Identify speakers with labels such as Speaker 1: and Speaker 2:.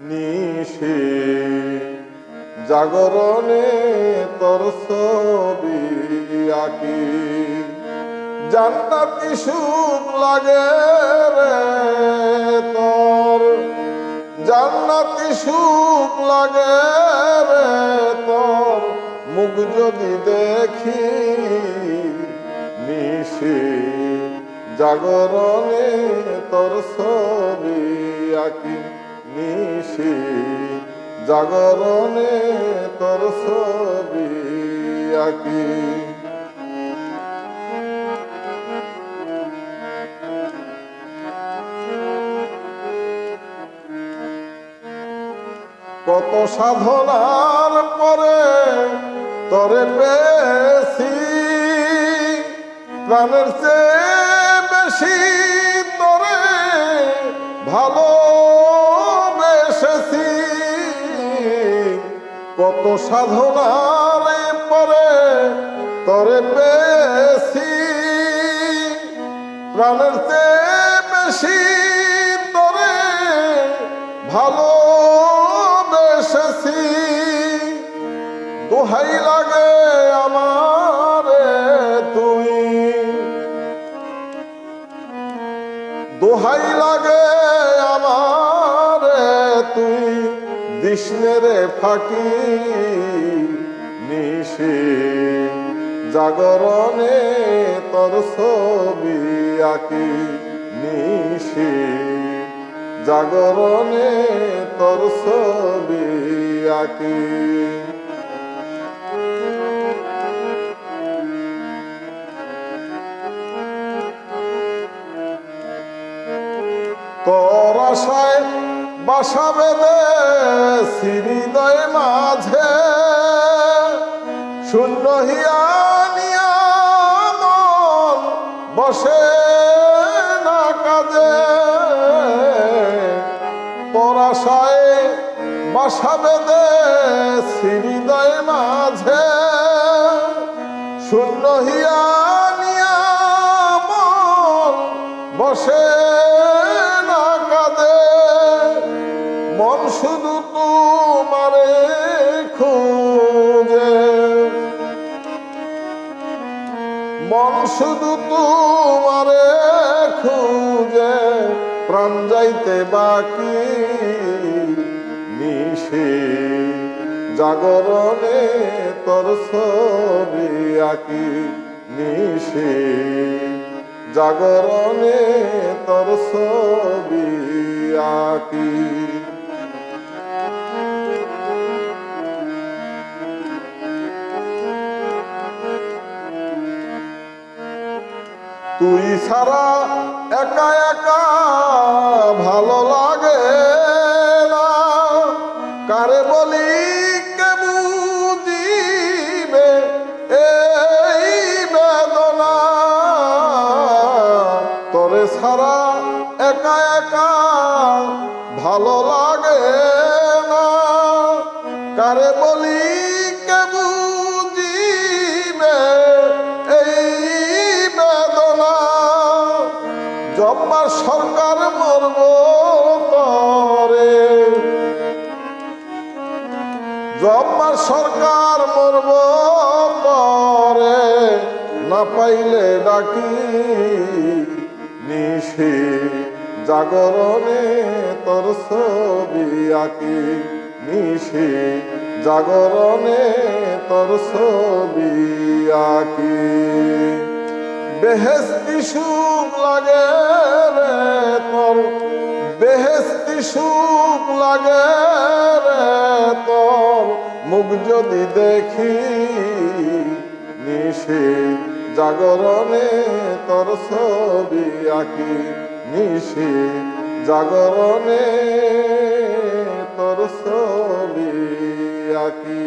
Speaker 1: নিশি জাগরণে তোর ছবি আঁকি। জান্নাতি সুখ লাগে রে তোর, জান্নাতি সুখ লাগে রে তোর মুখ যদি দেখি। নিশি জাগরণে তোর ছবি আঁকি। নিশি জাগরণে তোর ছবি আঁকি। কত সাধনার পরে তরে পেয়েছি, প্রাণের চেয়ে বেশি তরে ভালোবেসেছি। কত সাধনার পরে তরে পেয়েছি, প্রাণের চেয়ে বেশি তরে ভালোবেসেছি। দোহাই লাগে আমারে তুই, দোহাই লাগে আমারে তুই দিসনে রে ফাঁকি। নিশি জাগরণে তোর ছবি আঁকি। নিশি জাগরণে তোর ছবি আঁকি। তোর আশায় বাসা বেঁধেছি হৃদয় মাঝে, শূন্য হিয়ানিয়া মন বসে না কাজে। তোর আশায় বাসা বেঁধেছি হৃদয় মাঝে, শূন্য হিয়ানিয়া মন বসে না কাঁদে। মন শুধু তোমারে খুঁজে, মন শুধু তোমারে খুঁজে প্রাণ যাইতে বাকি। নিশি জাগরণে তোর ছবি আঁকি। নিশি জাগরণে তোর ছবি আঁকি। তুই ছাড়া একা একা ভালো লাগে না, কারে বলি কে বুঝিবে এই বেদনা। তোরে ছাড়া একা একা ভালো লাগে না, কারে বলি কে বুঝিবে এই বেদনা। জব্বার সরকার মরব তরে, জব্বার সরকার মরব তরে না পাইলে ডাকি। নিশি জাগরণে তোর ছবি আঁকি। নিশি জাগরণে তোর ছবি আঁকি। বেহেশতি সুখ লাগে রে তোর, বেহেশতি সুখ লাগে রে তোর মুখ যদি দেখি। নিশি জাগরণে তোর ছবি আঁকি। নিশি জাগরণে তোর ছবি আঁকি।